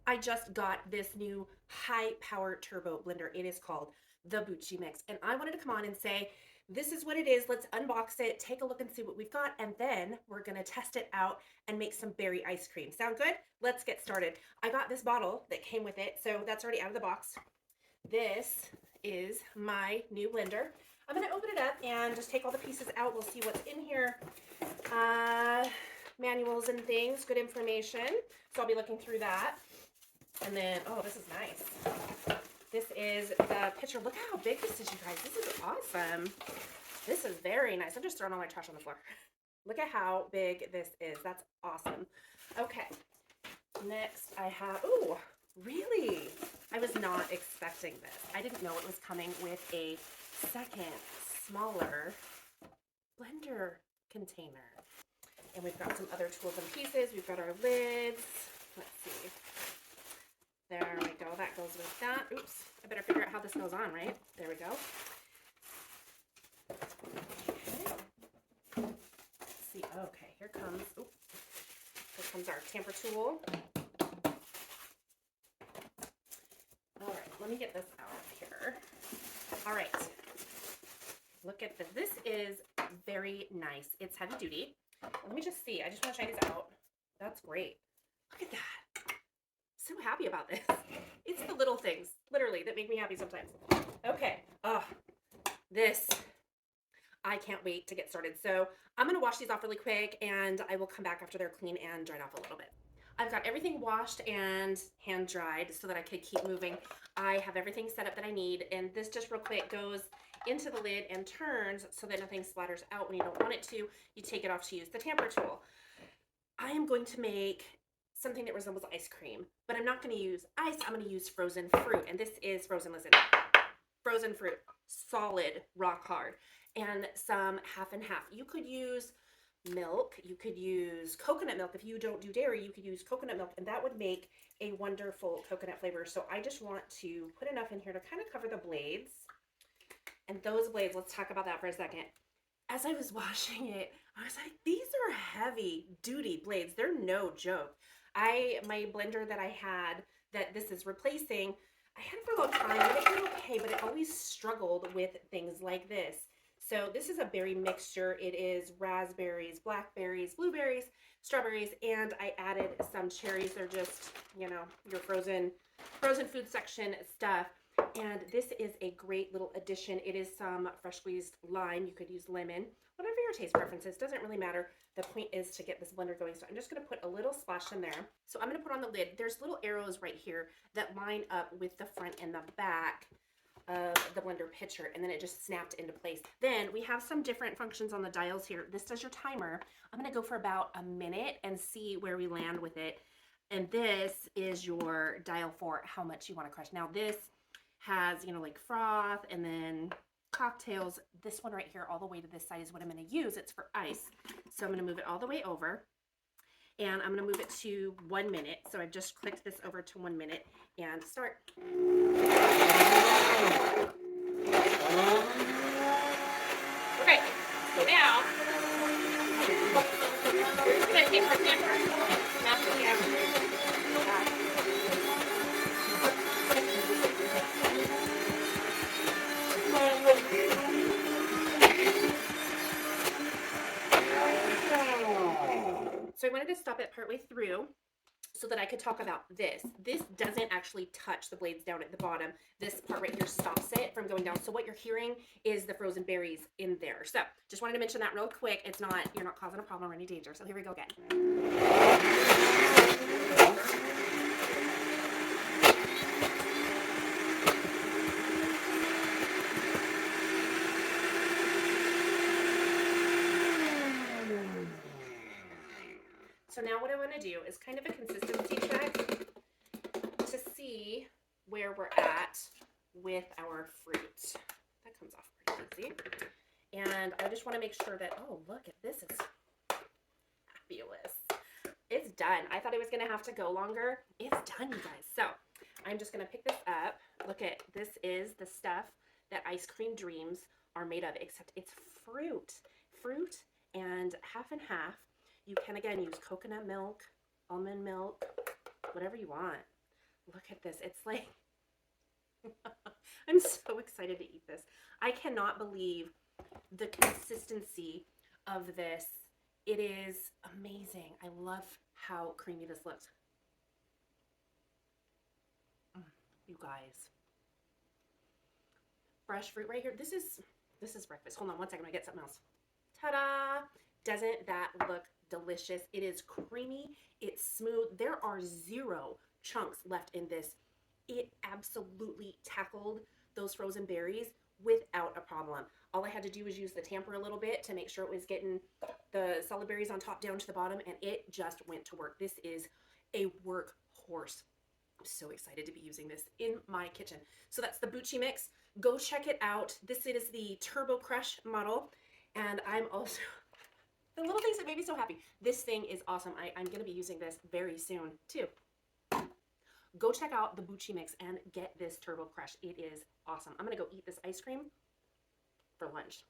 I just got this new high power turbo blender. It is called the Buchymix. And I wanted to come on and say, this is what it is. Let's unbox it, take a look and see what we've got. And then we're going to test it out and make some berry ice cream. Sound good? Let's get started. I got this bottle that came with it. So that's already out of the box. This is my new blender. I'm going to open it up and just take all the pieces out. We'll see what's in here. Manuals and things, good information. So I'll be looking through that. And then, oh, this is nice. This is the pitcher. Look how big this is, you guys. This is awesome. This is very nice. I'm just throwing all my trash on the floor. Look at how big this is. That's awesome. Okay. Next, I have, oh, really? I was not expecting this. I didn't know it was coming with a second, smaller blender container. And we've got some other tools and pieces. We've got our lids. Let's see. There we go. That goes with that. Oops. I better figure out how this goes on, right? There we go. Okay. Let's see. Okay, here comes, oops. Here comes our tamper tool. All right, let me get this out of here. All right. Look at this. This is very nice. It's heavy duty. Let me just see. I just want to try these out. That's great. Look at that. So happy about this. It's the little things, literally, that make me happy sometimes. Okay. Oh, this. I can't wait to get started. So I'm going to wash these off really quick, and I will come back after they're clean and dried off a little bit. I've got everything washed and hand dried so that I could keep moving. I have everything set up that I need, and this just real quick goes into the lid and turns so that nothing splatters out when you don't want it to. You take it off to use the tamper tool. I am going to make something that resembles ice cream, but I'm not going to use ice. I'm going to use frozen fruit, and this is frozen, listen, frozen fruit, solid, rock hard, and some half and half. You could use milk, you could use coconut milk. If you don't do dairy, you could use coconut milk, and that would make a wonderful coconut flavor. So I just want to put enough in here to kind of cover the blades. And those blades, let's talk about that for a second. As I was washing it, I was like, these are heavy duty blades. They're no joke. My blender that I had that this is replacing, I had it for a long time and it did okay, but it always struggled with things like this. So this is a berry mixture. It is raspberries, blackberries, blueberries, strawberries, and I added some cherries. They're just, you know, your frozen food section stuff. And this is a great little addition. It is some fresh squeezed lime. You could use lemon, whatever your taste preference is. Doesn't really matter. The point is to get this blender going. So I'm just going to put a little splash in there. So I'm going to put on the lid. There's little arrows right here that line up with the front and the back of the blender pitcher, and then it just snapped into place. Then we have some different functions on the dials here. This does your timer. I'm going to go for about a minute and see where we land with it. And this is your dial for how much you want to crush. Now this has, you know, like froth and then cocktails. This one right here all the way to this side is what I'm going to use. It's for ice. So I'm going to move it all the way over, and I'm going to move it to 1 minute. So I've just clicked this over to 1 minute and start. Okay, so now we're just going to take our camera, snap the camera. So I wanted to stop it partway through so that I could talk about this. This doesn't actually touch the blades down at the bottom. This part right here stops it from going down. So what you're hearing is the frozen berries in there. So just wanted to mention that real quick. It's not, you're not causing a problem or any danger. So here we go again. So now what I want to do is kind of a consistency check to see where we're at with our fruit. That comes off pretty easy. And I just want to make sure that, oh, look at this, is fabulous. It's done. I thought it was going to have to go longer. It's done, you guys. So I'm just going to pick this up. Look at, this is the stuff that ice cream dreams are made of, except it's fruit. Fruit and half and half. You can, again, use coconut milk, almond milk, whatever you want. Look at this. It's like, I'm so excited to eat this. I cannot believe the consistency of this. It is amazing. I love how creamy this looks. You guys. Fresh fruit right here. This is breakfast. Hold on one second. I'm gonna get something else. Ta-da! Doesn't that look delicious? It is creamy. It's smooth. There are 0 chunks left in this. It absolutely tackled those frozen berries without a problem. All I had to do was use the tamper a little bit to make sure it was getting the solid berries on top down to the bottom, and it just went to work. This is a workhorse. I'm so excited to be using this in my kitchen. So that's the Buchymix. Go check it out. This is the Turbocrush model, and I'm also the little things that made me so happy. This thing is awesome. I'm going to be using this very soon too. Go check out the Buchymix and get this Turbocrush. It is awesome. I'm going to go eat this ice cream for lunch.